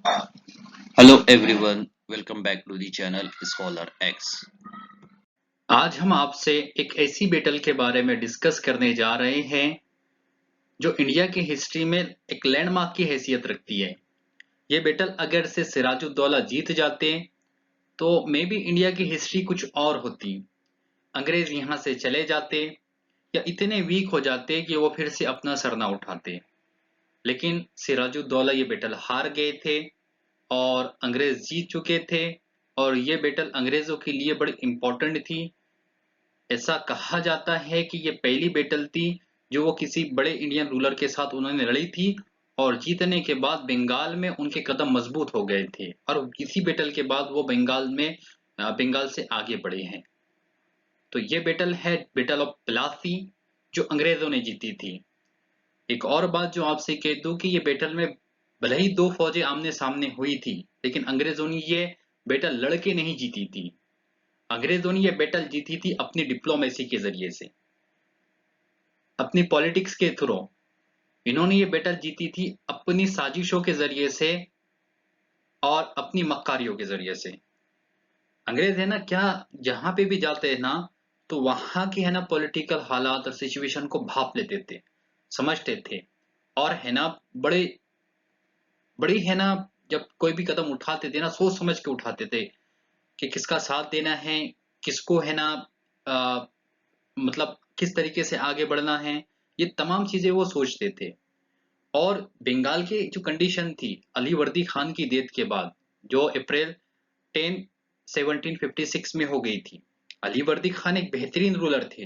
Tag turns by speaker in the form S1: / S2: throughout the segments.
S1: Hello everyone, welcome back to the channel Scholar X। आज हम आपसे एक ऐसी बैटल के बारे में डिस्कस करने जा रहे हैं जो इंडिया की हिस्ट्री में एक लैंडमार्क की हैसियत रखती है। ये बैटल अगर से सिराजुद्दौला जीत जाते तो मे बी इंडिया की हिस्ट्री कुछ और होती। अंग्रेज यहाँ से चले जाते या इतने वीक हो जाते कि वो फिर से अपना सर ना उठाते। लेकिन सिराजुद्दौला ये बैटल हार गए थे और अंग्रेज जीत चुके थे और ये बैटल अंग्रेजों के लिए बड़ी इंपॉर्टेंट थी। ऐसा कहा जाता है कि ये पहली बैटल थी जो वो किसी बड़े इंडियन रूलर के साथ उन्होंने लड़ी थी और जीतने के बाद बंगाल में उनके कदम मजबूत हो गए थे और इसी बैटल के बाद वो बंगाल से आगे बढ़े हैं। तो ये बैटल है बैटल ऑफ प्लासी जो अंग्रेजों ने जीती थी। एक और बात जो आपसे कह दूं कि ये बैटल में भले ही दो फौजें आमने सामने हुई थी लेकिन अंग्रेजों ने ये बैटल लड़के नहीं जीती थी। अंग्रेजों ने ये बैटल जीती थी अपनी डिप्लोमेसी के जरिए से, अपनी पॉलिटिक्स के थ्रू। इन्होंने ये बैटल जीती थी अपनी साजिशों के जरिए से और अपनी मक्कारियों के जरिए से। अंग्रेज है ना क्या जहां पे भी जाते हैं ना तो वहां की है ना पॉलिटिकल हालात और सिचुएशन को भाप लेते थे, समझते थे और है ना बड़े बड़ी है ना जब कोई भी कदम उठाते थे ना सोच समझ के उठाते थे कि किसका साथ देना है, किसको है ना आ, मतलब किस तरीके से आगे बढ़ना है। ये तमाम चीजें वो सोचते थे। और बंगाल की जो कंडीशन थी अली वर्दी खान की डेथ के बाद जो अप्रैल 10 1756 में हो गई थी। अली वर्दी खान एक बेहतरीन रूलर थे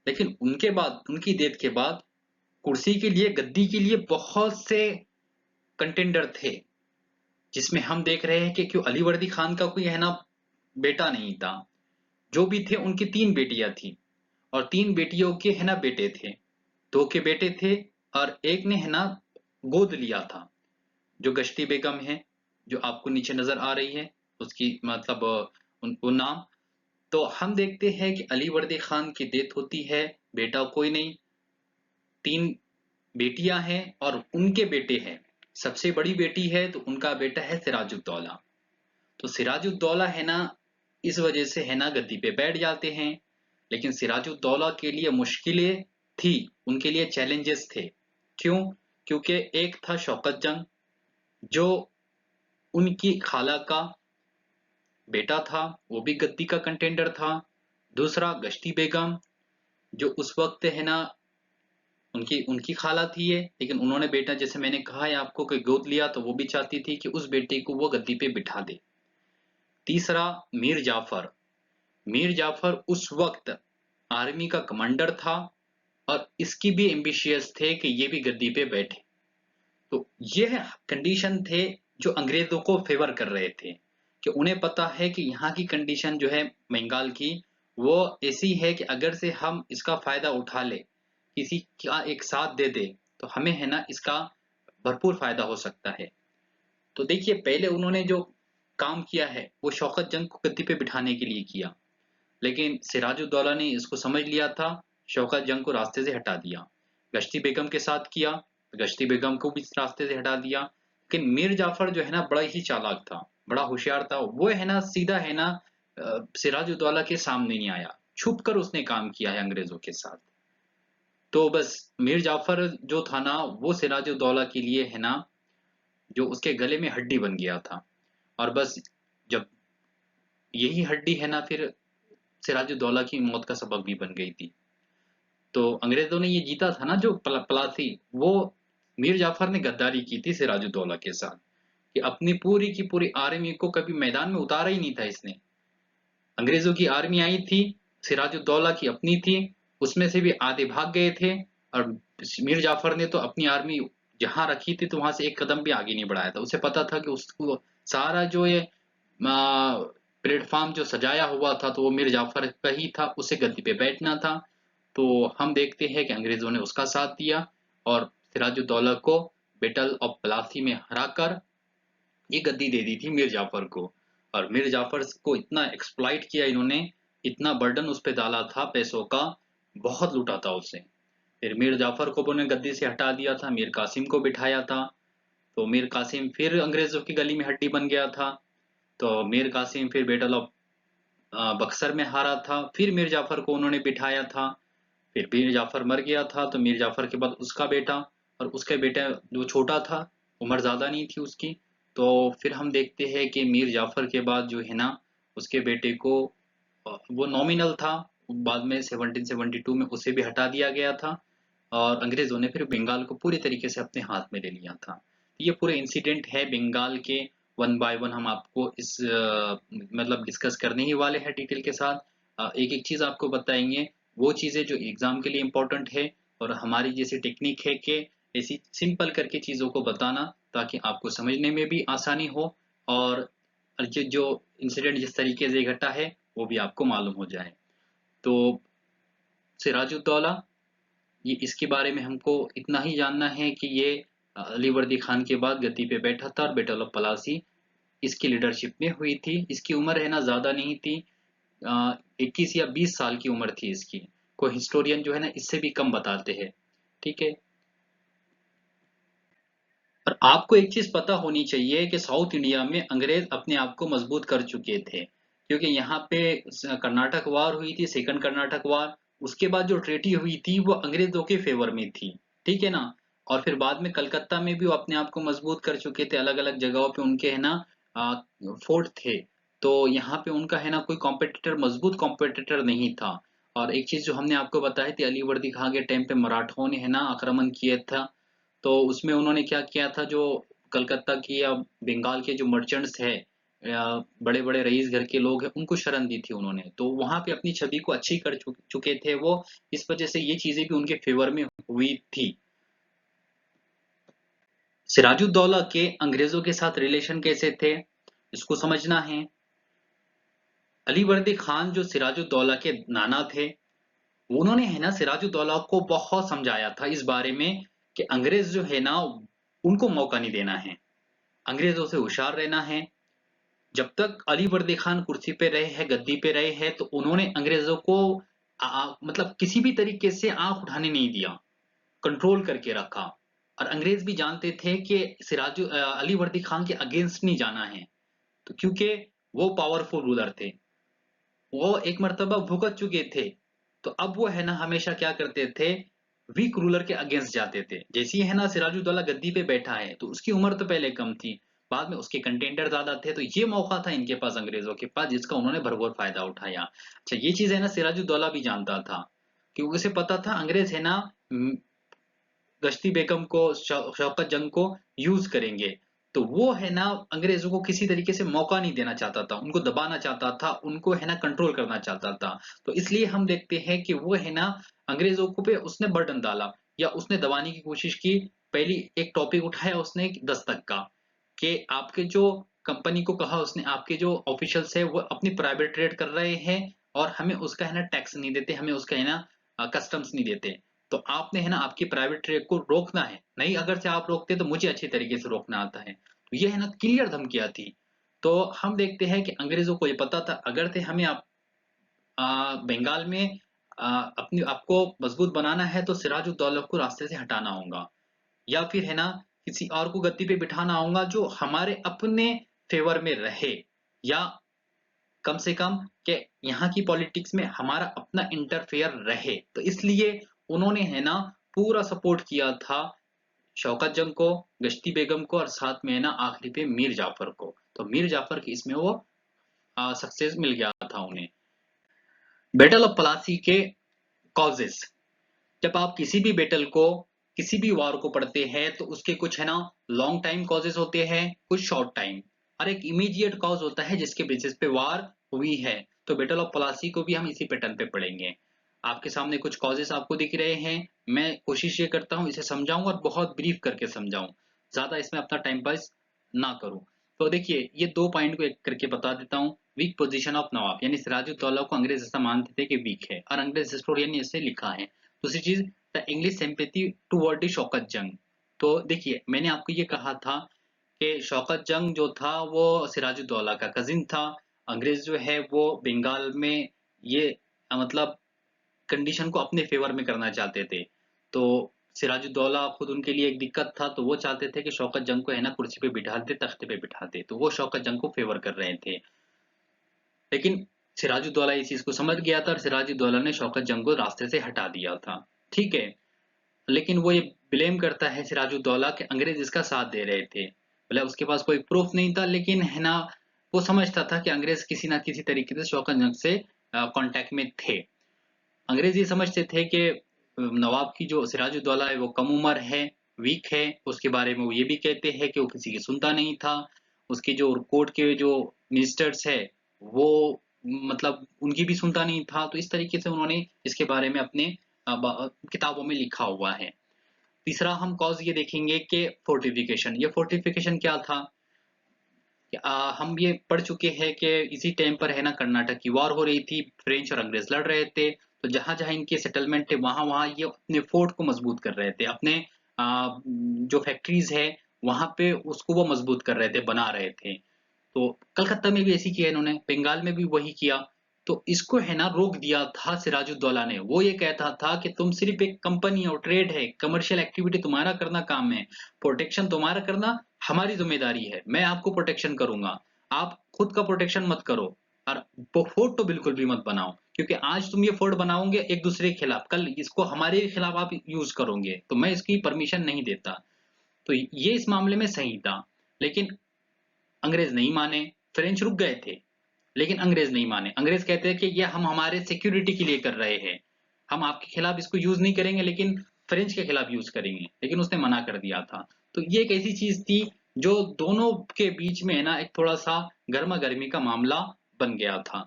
S1: लेकिन उनके बाद उनकी डेथ के बाद कुर्सी के लिए गद्दी के लिए बहुत से कंटेंडर थे जिसमें हम देख रहे हैं कि क्यों अली वर्दी खान का कोई है ना बेटा नहीं था। जो भी थे उनकी तीन बेटियां थी और तीन बेटियों के है ना बेटे थे। दो के बेटे थे और एक ने है ना गोद लिया था जो गश्ती बेगम है जो आपको नीचे नजर आ रही है उसकी मतलब वो नाम। तो हम देखते हैं कि अली वर्दी खान की डेथ होती है, बेटा कोई नहीं, तीन बेटियां हैं और उनके बेटे हैं। सबसे बड़ी बेटी है तो उनका बेटा है सिराजुद्दौला। तो सिराजुद्दौला है ना इस वजह से है ना गद्दी पे बैठ जाते हैं। लेकिन सिराजुद्दौला के लिए मुश्किलें थी, उनके लिए चैलेंजेस थे। क्यों? क्योंकि एक था शौकत जंग जो उनकी खाला का बेटा था, वो भी गद्दी का कंटेंडर था। दूसरा गश्ती बेगम जो उस वक्त है ना उनकी उनकी खाला थी ये, लेकिन उन्होंने बेटा जैसे मैंने कहा है आपको कि गोद लिया तो वो भी चाहती थी कि उस बेटे को वो गद्दी पे बिठा दे। तीसरा मीर जाफर। मीर जाफर उस वक्त आर्मी का कमांडर था और इसकी भी एम्बिशियस थे कि ये भी गद्दी पे बैठे। तो ये कंडीशन थे जो अंग्रेजों को फेवर कर रहे थे कि उन्हें पता है कि यहाँ की कंडीशन जो है बंगाल की वो ऐसी है कि अगर से हम इसका फायदा उठा ले, किसी का एक साथ दे दे तो हमें है ना इसका भरपूर फायदा हो सकता है। तो देखिए पहले उन्होंने जो काम किया है वो शौकत जंग को गद्दी पे बिठाने के लिए किया लेकिन सिराजुद्दौला ने इसको समझ लिया था, शौकत जंग को रास्ते से हटा दिया। गश्ती बेगम के साथ किया तो गश्ती बेगम को भी रास्ते से हटा दिया। लेकिन मीर जाफर जो है ना बड़ा ही चालाक था, बड़ा होशियार था। वो है ना सीधा है ना सिराजुद्दौला के सामने नहीं आया, छुप कर उसने काम किया है अंग्रेजों के साथ। तो बस मीर जाफर जो था ना वो सिराजुद्दौला के लिए है ना जो उसके गले में हड्डी बन गया था। और बस जब यही हड्डी है ना फिर सिराजुद्दौला की मौत का सबब भी बन गई थी। तो अंग्रेजों ने ये जीता था ना जो प्लासी, वो मीर जाफर ने गद्दारी की थी सिराजुद्दौला के साथ कि अपनी पूरी की पूरी आर्मी को कभी मैदान में उतारा ही नहीं था इसने। अंग्रेजों की आर्मी आई थी, सिराजुद्दौला की अपनी थी, उसमें से भी आधे भाग गए थे और मीर जाफर ने तो अपनी आर्मी जहां रखी थी तो वहां से एक कदम भी आगे नहीं बढ़ाया था। उसे पता था कि उसको सारा जो ये प्लेटफॉर्म जो सजाया हुआ था तो वो मीर जाफर का ही था, उसे गद्दी पे बैठना था। तो हम देखते हैं कि अंग्रेजों ने उसका साथ दिया और सिराजुद्दौला को बैटल ऑफ प्लासी में हराकर ये गद्दी दे दी थी मीर जाफर को। और मीर जाफर को इतना एक्सप्लॉइट किया इन्होंने, इतना बर्डन उस पे डाला था पैसों का, बहुत लूटा था उससे। फिर मीर जाफर को उन्होंने गद्दी से हटा दिया था, मीर कासिम को बिठाया था। तो मीर कासिम फिर अंग्रेजों की गली में हड्डी बन गया था। तो मीर कासिम फिर बैटल ऑफ बक्सर में हारा था। फिर मीर जाफर को उन्होंने बिठाया था। फिर मीर जाफर मर गया था, तो मीर जाफर के बाद उसका बेटा, और उसके बेटा जो छोटा था, उम्र ज्यादा नहीं थी उसकी। तो फिर हम देखते हैं कि मीर जाफर के बाद जो है ना, उसके बेटे को वो नॉमिनल था, बाद में 1772 में उसे भी हटा दिया गया था, और अंग्रेजों ने फिर बंगाल को पूरी तरीके से अपने हाथ में ले लिया था। ये पूरे इंसिडेंट है बंगाल के, वन बाय वन हम आपको इस मतलब डिस्कस करने ही वाले हैं डिटेल के साथ। एक एक चीज आपको बताएंगे, वो चीजें जो एग्जाम के लिए इम्पोर्टेंट है, और हमारी जैसी टेक्निक है कि ऐसी सिंपल करके चीजों को बताना, ताकि आपको समझने में भी आसानी हो, और जो इंसिडेंट जिस तरीके से घटा है वो भी आपको मालूम हो जाए। तो सिराजुद्दौला, ये इसके बारे में हमको इतना ही जानना है कि ये अली वर्दी खान के बाद गद्दी पे बैठा था, और बैटल ऑफ पलासी इसकी लीडरशिप में हुई थी। इसकी उम्र है ना ज्यादा नहीं थी, 21 या 20 साल की उम्र थी इसकी। कोई हिस्टोरियन जो है ना इससे भी कम बताते हैं। ठीक है। और आपको एक चीज पता होनी चाहिए कि साउथ इंडिया में अंग्रेज अपने आप को मजबूत कर चुके थे, क्योंकि यहाँ पे कर्नाटक वार हुई थी, सेकंड कर्नाटक वार। उसके बाद जो ट्रेटी हुई थी वो अंग्रेजों के फेवर में थी। ठीक है ना। और फिर बाद में कलकत्ता में भी वो अपने आप को मजबूत कर चुके थे, अलग अलग जगहों पे उनके है ना फोर्ट थे। तो यहाँ पे उनका है ना कोई कॉम्पिटिटर, मजबूत कॉम्पिटिटर नहीं था। और एक चीज जो हमने आपको बताई थी, अली वर्दी खां के टाइम पे मराठों ने है ना आक्रमण किया था। तो उसमें उन्होंने क्या किया था, जो कलकत्ता की या बंगाल के जो मर्चेंट्स है, बड़े बड़े रईस घर के लोग हैं, उनको शरण दी थी उन्होंने। तो वहां पे अपनी छवि को अच्छी कर चुके थे वो। इस वजह से ये चीजें भी उनके फेवर में हुई थी। सिराजुद्दौला के अंग्रेजों के साथ रिलेशन कैसे थे, इसको समझना है। अली वर्दी खान जो सिराजुद्दौला के नाना थे, उन्होंने है ना सिराजुद्दौला को बहुत समझाया था इस बारे में कि अंग्रेज जो है ना उनको मौका नहीं देना है, अंग्रेजों से होशियार रहना है। जब तक अली वर्दी खान कुर्सी पे रहे हैं, गद्दी पे रहे हैं, तो उन्होंने अंग्रेजों को मतलब किसी भी तरीके से आंख उठाने नहीं दिया, कंट्रोल करके रखा। और अंग्रेज भी जानते थे कि अली वर्दी खान के अगेंस्ट नहीं जाना है, तो क्योंकि वो पावरफुल रूलर थे, वो एक मर्तबा भुगत चुके थे। तो अब वो है ना हमेशा क्या करते थे, वीक रूलर के अगेंस्ट जाते थे। जैसे ही है ना सिराजुद्दौला गद्दी पे बैठा है, तो उसकी उम्र तो पहले कम थी, बाद में उसके कंटेंडर ज्यादा थे, तो ये मौका था इनके पास, अंग्रेजों के पास, जिसका उन्होंने भरपूर फायदा उठाया। अच्छा, ये चीज है ना सिराजुद्दौला भी जानता था, क्योंकि उसे पता था अंग्रेज है ना गश्ती बेगम को, शौकत जंग को यूज करेंगे। तो वो है ना अंग्रेजों को किसी तरीके से मौका नहीं देना चाहता था, उनको दबाना चाहता था, उनको है ना कंट्रोल करना चाहता था। तो इसलिए हम देखते हैं कि वो है ना अंग्रेजों को पे उसने बर्डन डाला, या उसने दबाने की कोशिश की। पहली एक टॉपिक उठाया उसने दस्तक का, कि आपके जो कंपनी को कहा उसने, आपके जो ऑफिशियल्स है वो अपनी प्राइवेट ट्रेड कर रहे हैं, और हमें उसका है ना टैक्स नहीं देते, हमें उसका है ना कस्टम्स नहीं देते। तो आपने है ना आपकी प्राइवेट ट्रेड को रोकना है, नहीं अगर से आप रोकते तो मुझे अच्छी तरीके से रोकना आता है। तो ये है ना क्लियर धमकियां थी। तो हम देखते हैं कि अंग्रेजों को ये पता था, अगर थे हमें बंगाल में अपनी आपको मजबूत बनाना है, तो सिराजुद्दौला को रास्ते से हटाना होगा, या फिर है ना किसी और को गद्दी पे बिठाना होगा जो हमारे अपने फेवर में रहे, या कम से कम कि यहाँ की पॉलिटिक्स में हमारा अपना इंटरफेयर रहे। तो इसलिए उन्होंने है ना पूरा सपोर्ट किया था शौकत जंग को, गश्ती बेगम को, और साथ में है ना आखिरी पे मीर जाफर को। तो मीर जाफर की इसमें वो सक्सेस मिल गया था उन्हें। बैटल ऑफ प्लासी के कॉजेस, जब आप किसी भी बैटल को, किसी भी वॉर को पढ़ते हैं, तो उसके कुछ है ना लॉन्ग टाइम कॉजेस होते हैं, कुछ शॉर्ट टाइम, और एक इमीडिएट कॉज होता है जिसके बेसिस पे वॉर हुई है। तो बैटल ऑफ प्लासी को भी हम इसी पैटर्न पे पढ़ेंगे। आपके सामने कुछ कॉजेस आपको दिख रहे हैं, मैं कोशिश ये करता हूँ इसे समझाऊं और बहुत ब्रीफ करके समझाऊं, ज्यादा इसमें अपना टाइम पास ना करूं। तो देखिए ये दो पॉइंट को एक करके बता देता हूँ। वीक पोजीशन ऑफ नवाब, यानी सिराजुद्दौला को अंग्रेज ऐसा मानते थे कि वीक है, और अंग्रेज हिस्टोरियन ने इसे लिखा है। दूसरी चीज, the English sympathy toward Shaukat जंग। तो देखिए मैंने आपको ये कहा था कि शौकत जंग जो था वो सिराजुद्दौला का कजिन था। अंग्रेज जो है वो बंगाल में ये मतलब कंडीशन को अपने फेवर में करना चाहते थे। तो सिराजुद्दौला खुद उनके लिए एक दिक्कत था, तो वो चाहते थे कि शौकत जंग को है ना कुर्सी पे बिठा दे, तख्ते पे बिठा दे, तो वो शौकत जंग को फेवर कर रहे थे। लेकिन सिराजुद्दौला इस चीज़ को समझ गया था और सिराजुद्दौला ने शौकत जंग को रास्ते से हटा दिया था। ठीक है? लेकिन वो ये ब्लेम करता है सिराजुद्दौला कि अंग्रेज़ इसका साथ दे रहे थे। मतलब उसके पास कोई प्रूफ़ नहीं था, लेकिन है ना, वो समझता था कि अंग्रेज़ किसी न किसी तरीके से शौकत जंग से कॉन्टैक्ट में थे। अंग्रेज़ ये समझते थे कि नवाब की जो सिराजुद्दौला है वो कम उम्र है, वीक है, उसके बारे में वो ये भी कहते हैं कि वो किसी की सुनता नहीं था। उसके जो कोर्ट के जो मिनिस्टर्स है, वो मतलब उनकी भी सुनता नहीं था। तो इस तरीके से उन्होंने इसके बारे में अपने किताबों में लिखा हुआ है। तीसरा हम कॉज़ ये देखेंगे कि फोर्टिफिकेशन। ये फोर्टिफिकेशन क्या था? हम ये पढ़ चुके हैं कि इसी टाइम पर है ना कर्नाटक की वॉर हो रही थी, फ्रेंच और अंग्रेज लड़ रहे थे, तो जहाँ-जहाँ इनके सेटलमेंट थे वहाँ-वहाँ ये अपने फोर्ट को मजबूत कर रहे थे, अपने जो फैक्ट्रीज है वहाँ पे उसको वो मजबूत कर रहे थे, बना रहे थे। तो कलकत्ता में भी ऐसे किया इन्होंने, बंगाल में भी वही किया। तो इसको है ना रोक दिया था सिराजुद्दौला ने। वो ये कहता था कि तुम सिर्फ एक कंपनी हो, ट्रेड है, कमर्शियल एक्टिविटी तुम्हारा करना काम है, प्रोटेक्शन तुम्हारा करना हमारी ज़िम्मेदारी है। मैं आपको प्रोटेक्शन करूँगा, आप खुद का प्रोटेक्शन मत करो और फोर्ट तो बिल्कुल भी मत बनाओ, क्योंकि आज तुम ये फोर्ट बनाओगे एक दूसरे के खिलाफ, कल इसको हमारे खिलाफ आप यूज़ करोगे, तो मैं इसकी परमिशन नहीं देता। तो ये इस मामले में सही था, लेकिन अंग्रेज नहीं माने, फ्रेंच रुक गए थे, लेकिन अंग्रेज नहीं माने। अंग्रेज कहते हैं कि ये हम हमारे सिक्योरिटी के लिए कर रहे हैं, हम आपके खिलाफ इसको यूज नहीं करेंगे, लेकिन फ्रेंच के खिलाफ यूज करेंगे। लेकिन उसने मना कर दिया था। तो ये एक ऐसी चीज थी जो दोनों के बीच में है ना एक थोड़ा सा गर्मा गर्मी का मामला बन गया था।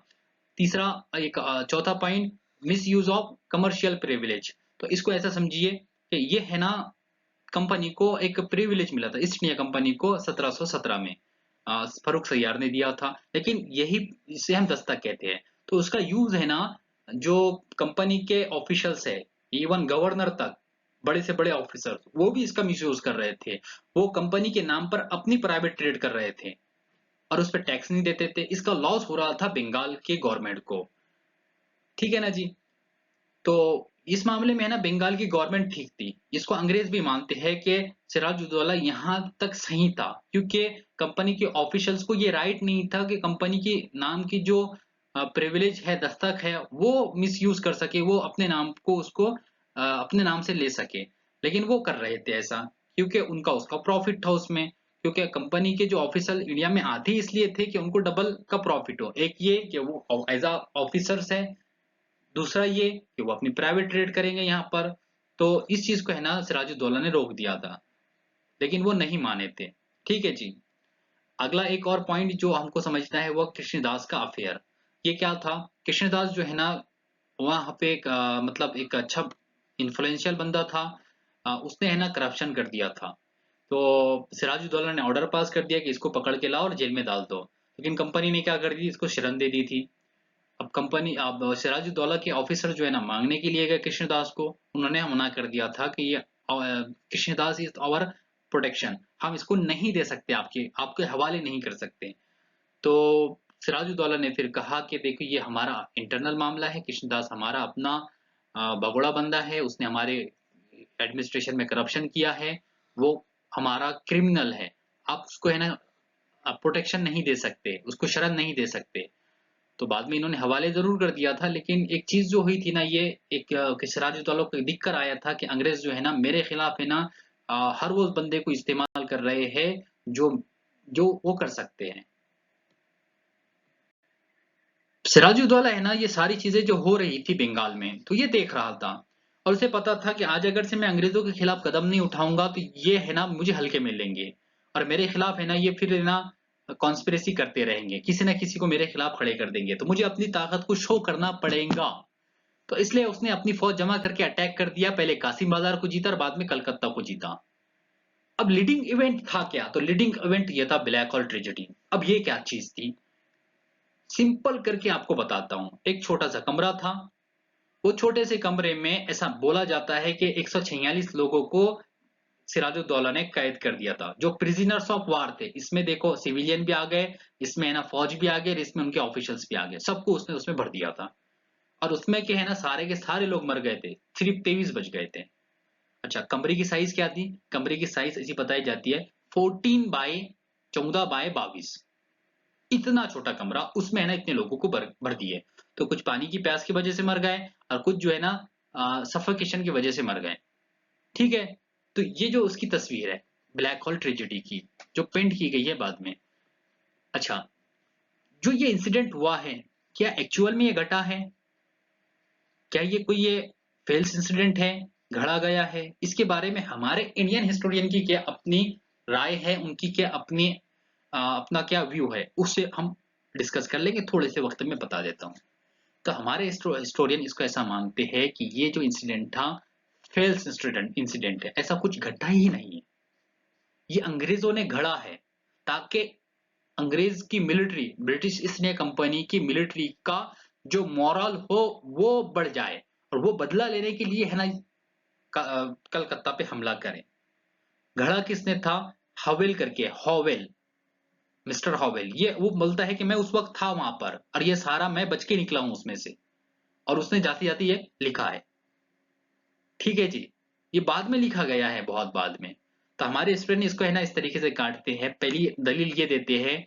S1: तीसरा एक चौथा point, miss use of commercial privilege. तो इसको ऐसा समझिए कि ये है ना कंपनी को एक प्रिविलेज मिला था, ईस्ट इंडिया कंपनी को 1717 में फर्रुख सैयार ने दिया था। लेकिन यही इसे हम दस्तक कहते हैं। तो उसका यूज है ना, जो कंपनी के ऑफिशियल्स है, इवन गवर्नर तक, बड़े से बड़े ऑफिसर, वो भी इसका मिसयूज कर रहे थे। वो कंपनी के नाम पर अपनी प्राइवेट ट्रेड कर रहे थे और उस पर टैक्स नहीं देते थे। इसका लॉस हो रहा था बंगाल के गवर्नमेंट को। ठीक है ना जी? तो इस मामले में है ना बंगाल की गवर्नमेंट ठीक थी। इसको अंग्रेज भी मानते हैं कि सिराजुद्दौला यहाँ तक सही था, क्योंकि कंपनी के ऑफिशियल्स को ये राइट नहीं था कि कंपनी के नाम की जो प्रिविलेज है, दस्तक है, वो मिसयूज कर सके, वो अपने नाम को उसको अपने नाम से ले सके। लेकिन वो कर रहे थे ऐसा, क्योंकि उनका उसका प्रॉफिट था उसमें। क्योंकि कंपनी के जो ऑफिसर इंडिया में आते ही इसलिए थे कि उनको डबल का प्रॉफिट हो। एक ये कि वो एज अ ऑफिसर्स है, दूसरा ये कि वो अपनी प्राइवेट ट्रेड करेंगे यहाँ पर। तो इस चीज को है ना सिराजुद्दौला ने रोक दिया था, लेकिन वो नहीं माने थे। ठीक है जी। अगला एक और पॉइंट जो हमको समझना है वो कृष्णदास का अफेयर। ये क्या था? कृष्णदास जो है ना वहाँ पे एक मतलब एक अच्छा इन्फ्लुएंशियल बंदा था। उसने है ना करप्शन कर दिया था। तो सिराजुद्दौला ने ऑर्डर पास कर दिया कि इसको पकड़ के लाओ और जेल में डाल दो। लेकिन कंपनी ने क्या कर दी, इसको शरण दे दी थी। अब सिराजुद्दौला के ऑफिसर जो है ना मांगने के लिए गए कृष्णदास को। उन्होंने मना कर दिया था कि ये कृष्णदास इज आवर प्रोटेक्शन, हम इसको नहीं दे सकते, आपके आपके हवाले नहीं कर सकते। तो सिराजुद्दौला ने फिर कहा कि देखो ये हमारा इंटरनल मामला है, कृष्णदास हमारा अपना भगोड़ा बंदा है, उसने हमारे एडमिनिस्ट्रेशन में करप्शन किया है, वो हमारा क्रिमिनल है, आप उसको है ना आप प्रोटेक्शन नहीं दे सकते, उसको शरण नहीं दे सकते। तो बाद में इन्होंने हवाले ज़रूर कर दिया था, लेकिन एक चीज़ जो हुई थी ना, ये एक कि सिराजुद्दौला को दिख कर आया था कि अंग्रेज़ जो है ना मेरे खिलाफ है ना हर वो बंदे को इस्तेमाल कर रहे हैं जो जो वो कर सकते हैं। सिराजुद्दौला है ना ये सारी चीज़ें जो हो रही थी बंगाल में, तो ये देख रहा था और उसे पता था कि आज अगर से मैं अंग्रेज़ों के खिलाफ कदम नहीं उठाऊँगा तो ये है ना मुझे हल्के में लेंगे और मेरे खिलाफ है ना ये फिर है ना कॉन्स्पिरेसी करते रहेंगे, किसी न किसी को मेरे खिलाफ खड़े कर देंगे, तो मुझे अपनी ताकत को शो करना पड़ेगा। तो इसलिए उसने अपनी फौज जमा करके अटैक कर दिया, पहले कासिम बाजार को जीता और बाद में कलकत्ता को जीता। अब लीडिंग इवेंट था क्या? तो लीडिंग इवेंट ये था ब्लैक हॉल ट्रेजेडी। अब ये क्या चीज थी? सिंपल करके आपको बताता हूँ। एक छोटा सा कमरा था, वो छोटे से कमरे में ऐसा बोला जाता है कि 146 लोगों को सिराजुद्दौला ने कैद कर दिया था, जो प्रिजनर्स ऑफ वार थे। इसमें देखो सिविलियन भी आ गए, इसमें है ना फौज भी आ गए, इसमें उनके ऑफिशियल्स भी आ गए, सबको उसने उसमें भर दिया था। और उसमें के है ना सारे के सारे लोग मर गए थे, सिर्फ 23 बच गए थे। अच्छा, कमरे की साइज क्या थी? कमरे की साइज ऐसी बताई जाती है 14 बाय 14 बाय 22। इतना छोटा कमरा, उसमें है ना इतने लोगों को भर दिए। तो कुछ पानी की प्यास की वजह से मर गए और कुछ जो है ना सफोकेशन की वजह से मर गए। ठीक है, तो ये जो उसकी तस्वीर है ब्लैक होल ट्रेजेडी की, जो पेंट की गई है बाद में। अच्छा, जो ये इंसिडेंट हुआ है, क्या एक्चुअल में ये घटा है? क्या ये फेल्स इंसिडेंट है, गढ़ा गया है? इसके बारे में हमारे इंडियन हिस्टोरियन की क्या अपनी राय है, उनकी क्या अपनी अपना क्या व्यू है, उससे हम डिस्कस कर लेंगे। थोड़े से वक्त में बता देता हूँ। तो हमारे हिस्टोरियन इसको ऐसा मानते हैं कि ये जो इंसिडेंट था फेल्स इंसिडेंट है, ऐसा कुछ घटा ही नहीं है। ये अंग्रेजों ने गढ़ा है ताकि अंग्रेज की military, British east India company की मिलिट्री का जो मोरल हो वो बढ़ जाए और वो बदला लेने के लिए है ना कलकत्ता पे हमला करें। गढ़ा किसने था? हवेल करके, हॉवेल, मिस्टर हॉवेल। ये वो बोलता है कि मैं उस वक्त था वहां पर और ये सारा मैं बच के निकला हूं उसमें से, और उसने जाती जाती ये लिखा है। ठीक है जी, ये बाद में लिखा गया है, बहुत बाद में। तो हमारे स्टूडेंट इसको है ना इस तरीके से काटते हैं। पहली दलील ये देते हैं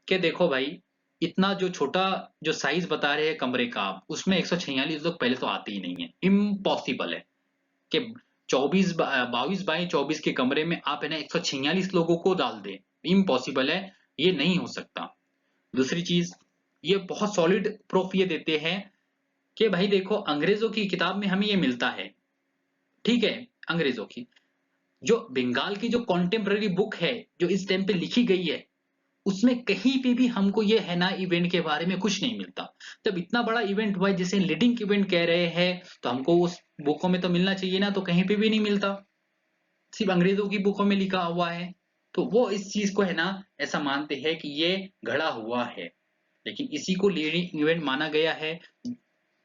S1: कि देखो भाई, इतना जो छोटा जो साइज बता रहे हैं कमरे का, उसमें 146 लोग पहले तो आते ही नहीं है, इम्पॉसिबल है कि 22 बाई 24 के कमरे में आप है ना 146 लोगों को डाल दें। इम्पॉसिबल है, ये नहीं हो सकता। दूसरी चीज, ये बहुत सॉलिड प्रूफ ये देते हैं कि भाई देखो, अंग्रेजों की किताब में हमें ये मिलता है। ठीक है, अंग्रेजों की जो बंगाल की जो कॉन्टेम्पररी बुक है जो इस टाइम पे लिखी गई है, उसमें कहीं पे भी हमको ये है ना इवेंट के बारे में कुछ नहीं मिलता। जब इतना बड़ा इवेंट हुआ है जिसे लीडिंग इवेंट कह रहे हैं, तो हमको उस बुकों में तो मिलना चाहिए ना, तो कहीं पे भी नहीं मिलता, सिर्फ अंग्रेजों की बुकों में लिखा हुआ है। तो वो इस चीज को है ना ऐसा मानते हैं कि ये गढ़ा हुआ है, लेकिन इसी को लीडिंग इवेंट माना गया है।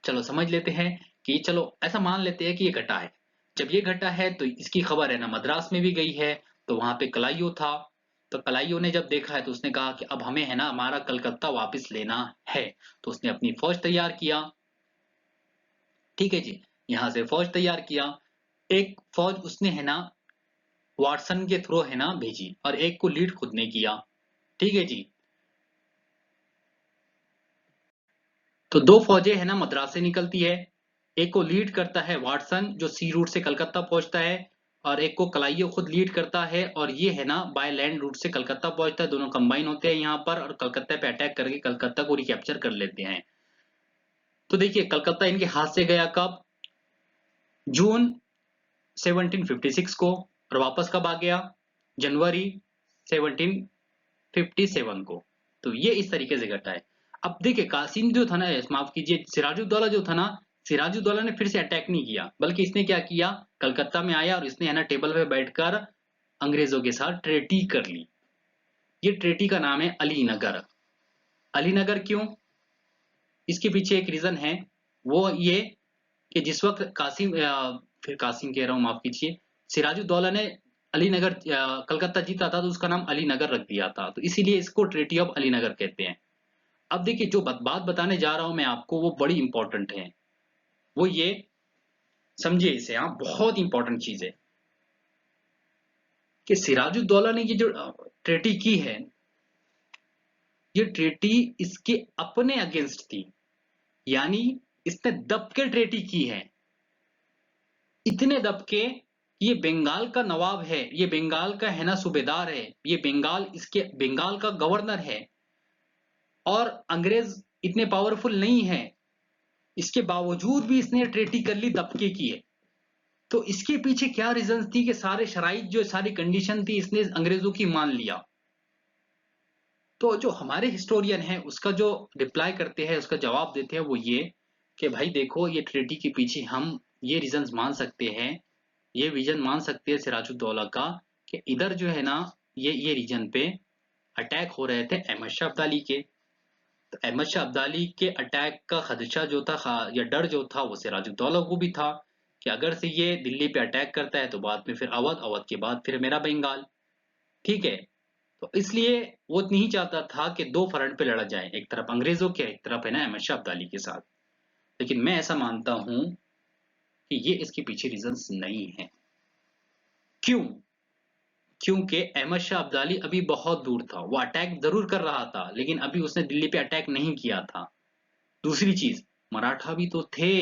S1: चलो समझ लेते हैं कि चलो ऐसा मान लेते हैं कि ये घटा है। जब ये घटा है तो इसकी खबर है ना मद्रास में भी गई है। तो वहां पे कलाइयो था। तो कलाइयो ने जब देखा है तो उसने कहा कि अब हमें है ना हमारा कलकत्ता वापस लेना है। तो उसने अपनी फौज तैयार किया। ठीक है जी, यहाँ से फौज तैयार किया। एक फौज उसने है ना वाटसन के थ्रू है ना भेजी और एक को लीड खुद ने किया। ठीक है जी, तो दो फौजें है ना मद्रास से निकलती है। एक को लीड करता है वाटसन जो सी रूट से कलकत्ता पहुंचता है, और एक को कलाइयो खुद लीड करता है और ये है ना बाय लैंड रूट से कलकत्ता पहुंचता है। दोनों कंबाइन होते हैं यहाँ पर और कलकत्ता पे अटैक करके कलकत्ता को रिकैप्चर कर लेते हैं। तो देखिए, कलकत्ता इनके हाथ से गया कब? जून 1756 को। और वापस कब आ गया? जनवरी 1757 को। तो ये इस तरीके से घटा है। अब देखिए, कासिम जो था ना, माफ कीजिए, सिराजुद्दौला जो था ना, सिराजुद्दौला ने फिर से अटैक नहीं किया, बल्कि इसने क्या किया, कलकत्ता में आया और इसने है ना टेबल पे बैठकर अंग्रेजों के साथ ट्रेटी कर ली। ये ट्रेटी का नाम है अलीनगर। अलीनगर क्यों? इसके पीछे एक रीजन है, वो ये कि जिस वक्त फिर कासिम कह रहा हूँ, माफ कीजिए, सिराजुद्दौला ने अलीनगर कलकत्ता जीता था तो उसका नाम अलीनगर रख दिया था, तो इसीलिए इसको ट्रेटी ऑफ अलीनगर कहते हैं। अब देखिए, जो बात बताने जा रहा हूं मैं आपको वो बड़ी इंपॉर्टेंट है। वो ये समझिए इसे, हाँ, बहुत इंपॉर्टेंट चीज है कि सिराजुद्दौला ने ये जो ट्रेटी की है, ये ट्रेटी इसके अपने अगेंस्ट थी। यानी इसने दब के ट्रेटी की है, इतने दब के कि ये बंगाल का नवाब है, ये बंगाल का है ना सूबेदार है, ये बंगाल इसके बंगाल का गवर्नर है, और अंग्रेज इतने पावरफुल नहीं है, इसके बावजूद भी इसने ट्रेटी कर ली, दबके की है। तो इसके पीछे क्या रीजन थी कि सारे शराइत जो सारी कंडीशन थी इसने अंग्रेजों की मान लिया। तो जो हमारे हिस्टोरियन है उसका जो रिप्लाई करते हैं, उसका जवाब देते हैं वो ये कि भाई देखो, ये ट्रेटी के पीछे हम ये रीजंस मान सकते हैं, ये विजन मान सकते हैं सिराजुद्दौला का, कि इधर जो है ना ये रीजन पे अटैक हो रहे थे अहमद शाह अब्दाली के। तो अहमद शाह अब्दाली के अटैक का खदशा जो था, या डर जो था, वो सिराजुद्दौला को भी था कि अगर से ये दिल्ली पे अटैक करता है तो बाद में फिर अवध, अवध के बाद फिर मेरा बंगाल। ठीक है, तो इसलिए वो नहीं चाहता था कि दो फ्रंट पे लड़ा जाए, एक तरफ अंग्रेजों के, एक तरफ है ना अहमद शाह अब्दाली के साथ। लेकिन मैं ऐसा मानता हूं कि ये इसके पीछे रीजंस नहीं है। क्यों? क्योंकि अहमद शाह अब्दाली अभी बहुत दूर था। वो अटैक जरूर कर रहा था, लेकिन अभी उसने दिल्ली पे अटैक नहीं किया था। दूसरी चीज, मराठा भी तो थे,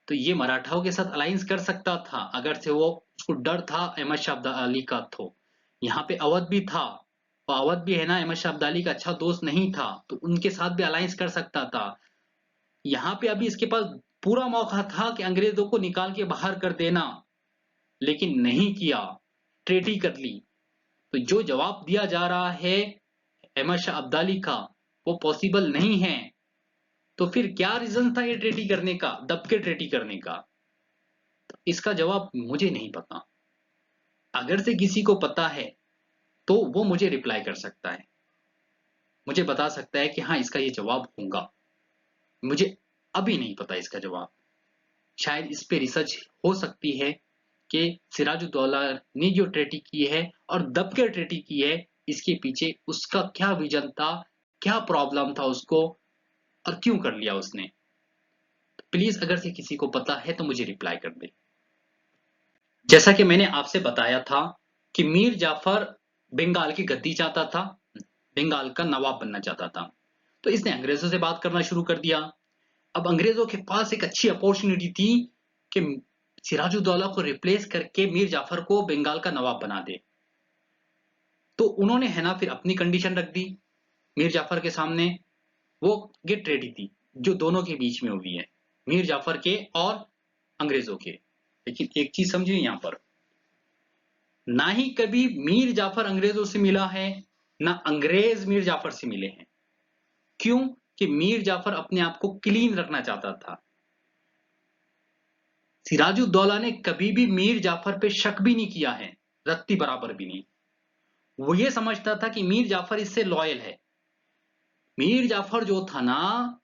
S1: तो ये मराठाओं के साथ अलायंस कर सकता था अगर से वो, उसको डर था अहमद शाह अब्दाली का। तो यहाँ पे अवध भी था, और अवध भी है ना अहमद शाह अब्दाली का अच्छा दोस्त नहीं था, तो उनके साथ भी अलायंस कर सकता था। यहाँ पे अभी इसके पास पूरा मौका था कि अंग्रेजों को निकाल के बाहर कर देना, लेकिन नहीं किया, ट्रेटी कर ली। तो जो जवाब दिया जा रहा है अहमद शाह अब्दाली का, वो पॉसिबल नहीं है। तो फिर क्या रीजन था ये ट्रेटी करने का, दब के ट्रेटी करने का? तो इसका जवाब मुझे नहीं पता। अगर से किसी को पता है तो वो मुझे रिप्लाई कर सकता है, मुझे बता सकता है कि हाँ इसका ये जवाब होगा। मुझे अभी नहीं पता इसका जवाब। शायद इस पे रिसर्च हो सकती है कि सिराजुद्दौला ने जो ट्रेटी की है और दब के ट्रेटी की है, इसके पीछे उसका क्या विजन था, क्या प्रॉब्लम था उसको, और क्यों कर लिया उसने। तो प्लीज अगर से किसी को पता है तो मुझे रिप्लाई कर दे। जैसा कि मैंने आपसे बताया था कि मीर जाफर बंगाल की गद्दी चाहता था, बंगाल का नवाब बनना चाहता था। तो इसने अंग्रेजों से बात करना शुरू कर दिया। अब अंग्रेजों के पास एक अच्छी अपॉर्चुनिटी थी कि सिराजुद्दौला को रिप्लेस करके मीर जाफर को बंगाल का नवाब बना दे। तो उन्होंने है ना फिर अपनी कंडीशन रख दी मीर जाफर के सामने। वो ये ट्रेडी थी जो दोनों के बीच में हुई है, मीर जाफर के और अंग्रेजों के। लेकिन एक चीज समझिए यहां पर, ना ही कभी मीर जाफर अंग्रेजों से मिला है, ना अंग्रेज मीर जाफर से मिले हैं। क्यों? कि मीर जाफर अपने आप को क्लीन रखना चाहता था। सिराजुद्दौला ने कभी भी मीर जाफर पे शक भी नहीं किया है, रत्ती बराबर भी नहीं। वो ये समझता था कि मीर जाफर इससे लॉयल है। मीर जाफर जो था ना,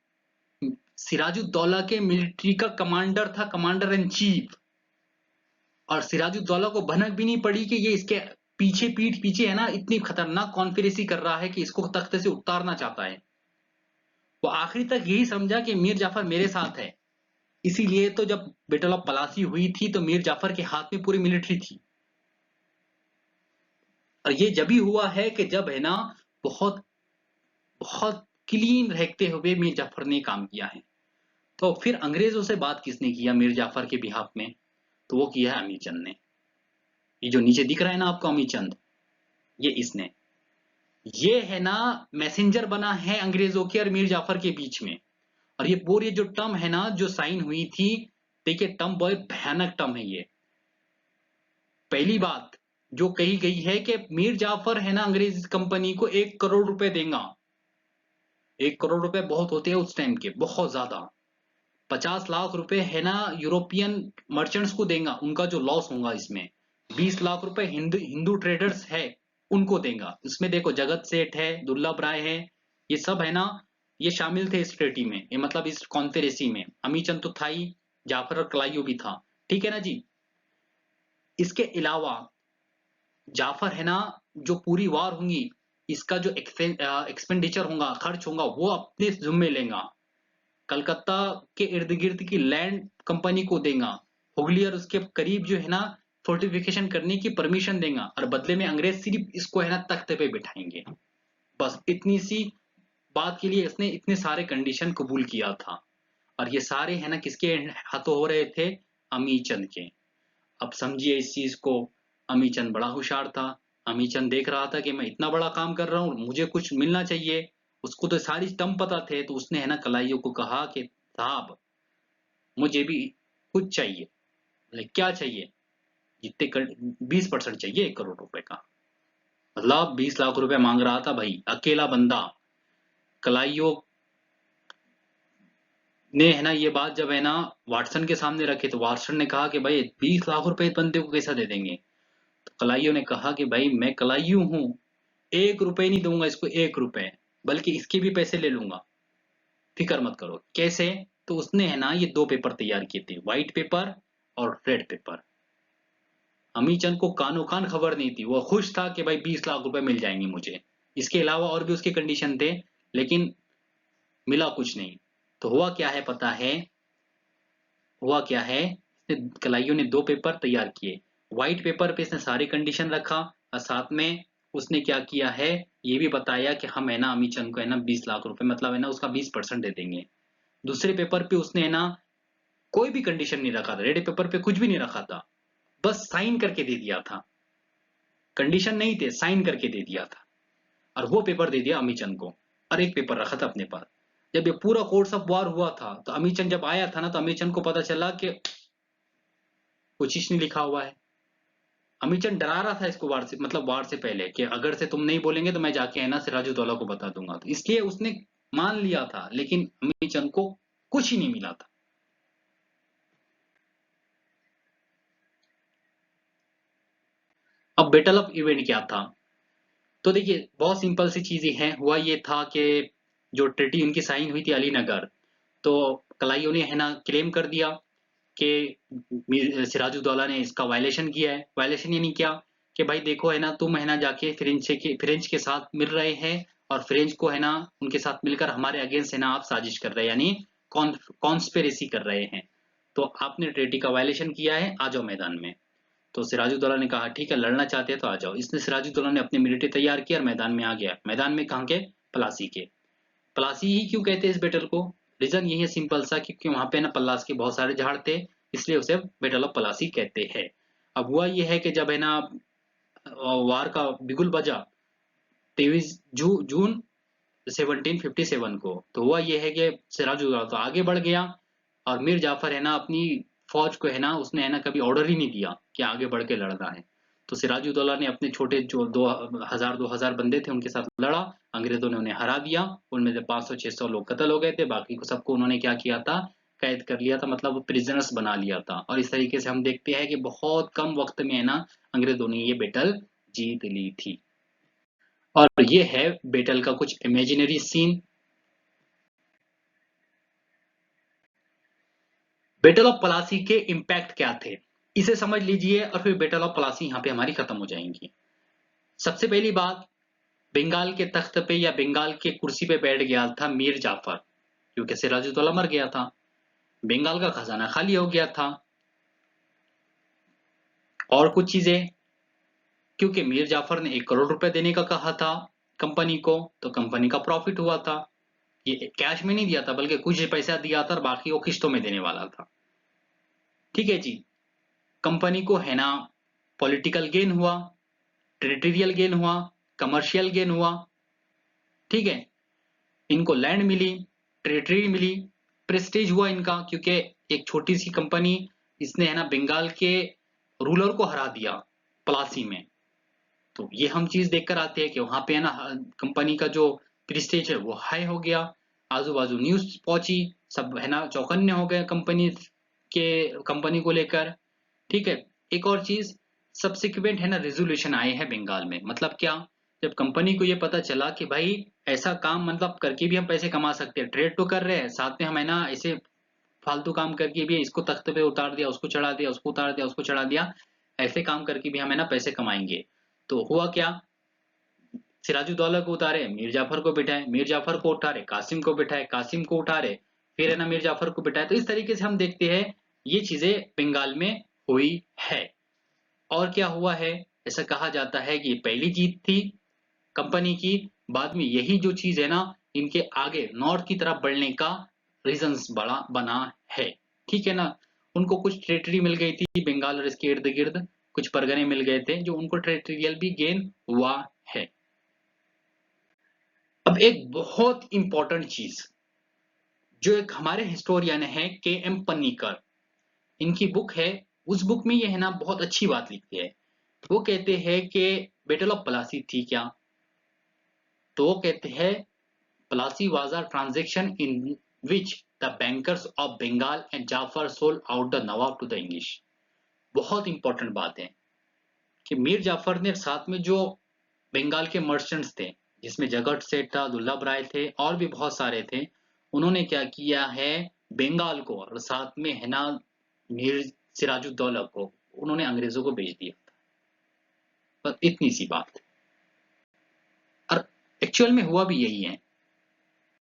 S1: सिराजुद्दौला के मिलिट्री का कमांडर था, कमांडर इन चीफ। और सिराजुद्दौला को भनक भी नहीं पड़ी कि ये इसके पीछे, पीठ पीछे है ना इतनी खतरनाक कॉन्स्पिरेसी कर रहा है कि इसको तख्ते से उतारना चाहता है। वो आखिरी तक यही समझा कि मीर जाफर मेरे साथ है। इसीलिए तो जब बैटल ऑफ पलासी हुई थी तो मीर जाफर के हाथ में पूरी मिलिट्री थी। और ये जब भी हुआ है कि जब है ना बहुत बहुत क्लीन रहते हुए मीर जाफर ने काम किया है। तो फिर अंग्रेजों से बात किसने किया मीर जाफर के बिहाफ में? तो वो किया है अमीर चंद ने। ये जो नीचे दिख रहा है ना आपको अमीर चंद, ये इसने, ये है ना मैसेंजर बना है अंग्रेजों के और मीर जाफर के बीच में। और ये पूरी जो टर्म है ना जो साइन हुई थी, देखिए टर्म बहुत भयानक टर्म है ये। पहली बात जो कही गई है कि मीर जाफर है ना अंग्रेज कंपनी को 1 करोड़ रुपए देगा। 1 करोड़ रुपए बहुत होते हैं उस टाइम के, बहुत ज्यादा। 50 लाख रुपए है ना यूरोपियन मर्चेंट्स को देगा, उनका जो लॉस होगा इसमें। 20 लाख रुपए हिंदू हिंदू ट्रेडर्स है उनको देगा। इसमें देखो जगत सेठ है, दुर्लभ राय है, ये सब है ना, ये शामिल थे इस ट्रेटी में, ये मतलब इस कॉन्स्पिरेसी में। अमीचंद तो था ही, जाफर और कलाइयो भी था, ठीक है ना जी। इसके अलावा जाफर है ना, जो पूरी वार होंगी इसका जो एक्सपेंडिचर होगा, खर्च होगा, वो अपने जिम्मे लेगा। कलकत्ता के इर्द गिर्द की लैंड कंपनी को देगा। हुगली और उसके करीब जो है ना फोर्टिफिकेशन करने की परमिशन देगा, और बदले में अंग्रेज सिर्फ इसको है ना तख्ते पे बिठाएंगे। बस इतनी सी बात के लिए इसने इतने सारे कंडीशन कबूल किया था। और ये सारे है ना किसके हाथों हो रहे थे? अमीचंद के। अब समझिए इस चीज को, अमीचंद बड़ा होशियार था। अमीचंद देख रहा था कि मैं इतना बड़ा काम कर रहा हूँ, मुझे कुछ मिलना चाहिए। उसको तो सारी टर्म पता थे, तो उसने है ना कलाइयों को कहा कि साहब मुझे भी कुछ चाहिए। बोले क्या चाहिए? जितने 20% चाहिए 1 करोड़ रुपए का। मतलब 20 लाख रुपए मांग रहा था भाई, अकेला बंदा। कलाइयों ने है ना ये बात जब है ना वाटसन के सामने रखे, तो वाटसन ने कहा कि भाई 20 लाख रुपए इस बंदे को कैसा दे देंगे? तो कलाइयों ने कहा कि भाई मैं कलाइयों हूं, 1 रुपए नहीं दूंगा इसको, 1 रुपए, बल्कि इसके भी पैसे ले लूंगा, फिक्र मत करो। कैसे? तो उसने है ना ये 2 पेपर तैयार किए थे, व्हाइट पेपर और रेड पेपर। अमीचंद को कानो कान खबर नहीं थी, वो खुश था कि भाई 20 लाख रुपए मिल जाएंगे मुझे। इसके अलावा और भी उसके कंडीशन थे, लेकिन मिला कुछ नहीं। तो हुआ क्या है पता है? हुआ क्या है, कलाइयों ने 2 पेपर तैयार किए। व्हाइट पेपर पे इसने सारी कंडीशन रखा और साथ में उसने क्या किया है, ये भी बताया कि हम है ना अमीचंद को है ना 20 लाख रुपए मतलब है ना उसका 20% दे देंगे। दूसरे पेपर पे उसने है ना कोई भी कंडीशन नहीं रखा था, रेड पेपर पे कुछ भी नहीं रखा था, बस साइन करके दे दिया था। कंडीशन नहीं थे, साइन करके दे दिया था और वो पेपर दे दिया अमीचंद को और एक पेपर रखा था अपने पास। जब ये पूरा कोर्स ऑफ वॉर हुआ था तो अमीचंद जब आया था ना तो अमीचंद को पता चला कि कुछ नहीं लिखा हुआ है। अमीचंद डरा रहा था इसको वार से, मतलब वार से पहले कि अगर से तुम नहीं बोलेंगे तो मैं जाके है ना सिराजुद्दौला को बता दूंगा, तो इसलिए उसने मान लिया था, लेकिन अमीचंद को कुछ ही नहीं मिला था। अब बैटल ऑफ इवेंट क्या था, तो देखिए बहुत सिंपल सी चीजें हैं। हुआ ये था कि जो ट्रीटी उनकी साइन हुई थी अलीनगर, तो कलाइयों ने है ना क्लेम कर दिया कि सिराजुद्दौला ने इसका वायलेशन किया है। वायलेशन यानी क्या, कि भाई देखो है ना तुम है ना जाके फ्रेंच के साथ मिल रहे हैं और फ्रेंच को है ना उनके साथ मिलकर हमारे अगेंस्ट है ना आप साजिश कर रहे हैं, यानी कॉन्स्पिरेसी कर रहे हैं, तो आपने ट्रीटी का वायलेशन किया है, आ जाओ मैदान में। तो सिराजुद्दौला ने कहा ठीक है, लड़ना चाहते हैं तो आ जाओ। इसने सिराजुद्दौला ने अपनी मिलिट्री तैयार की और मैदान में आ गया। मैदान में कहाँ के, पलासी के। पलासी ही क्यों कहते हैं इस बैटल को, रीजन यही है सिंपल सा, क्योंकि वहां पे ना पलास के बहुत सारे झाड़ थे, इसलिए उसे बैटल ऑफ पलासी कहते हैं। अब हुआ ये है कि जब है ना वार का बिगुल बजा 23 जून 1757 को, तो हुआ ये है कि सिराजुद्दौला तो आगे बढ़ गया और मीर जाफर है ना अपनी फौज को है ना उसने है ना कभी ऑर्डर ही नहीं दिया कि आगे बढ़ के लड़ना है। तो सिराजुद्दौला ने अपने छोटे जो 2000 बंदे थे उनके साथ लड़ा, अंग्रेजों ने उन्हें हरा दिया, उनमें से 500-600 लोग कत्ल हो गए थे, बाकी को सबको उन्होंने क्या किया था, कैद कर लिया था, मतलब प्रिजनर्स बना लिया था। और इस तरीके से हम देखते हैं कि बहुत कम वक्त में है ना अंग्रेजों ने ये बैटल जीत ली थी। और ये है बैटल का कुछ imaginary scene. Battle of Plassey के इम्पैक्ट क्या थे, इसे समझ लीजिए और फिर बैटल ऑफ पलासी यहाँ पे हमारी खत्म हो जाएंगी। सबसे पहली बात, बंगाल के तख्त पे या बंगाल के कुर्सी पे बैठ गया था मीर जाफर, क्योंकि सिराजुद्दौला मर गया था, बंगाल का खजाना खाली हो गया था। और कुछ चीजें, क्योंकि मीर जाफर ने 1 करोड़ रुपए देने का कहा था कंपनी को, तो कंपनी का प्रॉफिट हुआ था। ये कैश में नहीं दिया था बल्कि कुछ पैसा दिया था और बाकी वो किस्तों में देने वाला था। ठीक है जी। कंपनी को है ना पॉलिटिकल गेन हुआ, टेरिटोरियल गेन हुआ, कमर्शियल गेन हुआ। ठीक है, इनको लैंड मिली, टेरिटरी मिली, प्रेस्टीज हुआ इनका, क्योंकि एक छोटी सी कंपनी, इसने है ना बंगाल के रूलर को हरा दिया पलासी में। तो ये हम चीज देखकर आते हैं कि वहां पे है ना कंपनी का जो प्रेस्टीज है वो हाई हो गया, आजू बाजू न्यूज पहुंची, सब है ना चौकन्ने हो गए कंपनी को लेकर। ठीक है, एक और चीज, सब्सिक्वेंट है ना रेजोल्यूशन आए हैं बंगाल में, मतलब क्या, जब कंपनी को ये पता चला कि भाई ऐसा काम मतलब करके भी हम पैसे कमा सकते हैं, ट्रेड तो कर रहे हैं साथ में हम है ना ऐसे फालतू काम करके भी इसको तख्त पे उतार दिया, उसको चढ़ा दिया, उसको उतार दिया, उसको चढ़ा दिया, ऐसे काम करके भी हम है ना पैसे कमाएंगे। तो हुआ क्या, सिराजुद्दौला को उतारे, मीर जाफर को बिठाए, मीर जाफर को उठारे, कासिम को बिठाए, कासिम को उठारे, फिर है ना मीर जाफर को बिठाए। तो इस तरीके से हम देखते हैं ये चीजें बंगाल में हुई है। और क्या हुआ है, ऐसा कहा जाता है कि ये पहली जीत थी कंपनी की, बाद में यही जो चीज है ना इनके आगे नॉर्थ की तरफ बढ़ने का रीजंस बड़ा बना है। ठीक है ना, उनको कुछ टेरिटरी मिल गई थी बंगाल और इसके इर्द गिर्द, कुछ परगने मिल गए थे जो उनको टेरिटोरियल भी गेन हुआ है। अब एक बहुत इंपॉर्टेंट चीज, जो एक हमारे हिस्टोरियन है के एम पन्नीकर, इनकी बुक है, उस बुक में ये है ना बहुत अच्छी बात लिखती है। वो कहते हैं कि बैटल ऑफ प्लासी थी क्या, तो वो कहते हैं Plassey was a transaction in which the bankers of Bengal and Jafar sold out the nawab to the English. बहुत इंपॉर्टेंट बात है कि मीर जाफर ने साथ में जो बंगाल के मर्चेंट्स थे, जिसमें जगत सेठ था, दुर्लभ राय थे और भी बहुत सारे थे, उन्होंने क्या किया है, बंगाल को और साथ में है ना मीर सिराजुद्दौला को उन्होंने अंग्रेजों को बेच दिया था। बस इतनी सी बात। और एक्चुअल में हुआ भी यही है।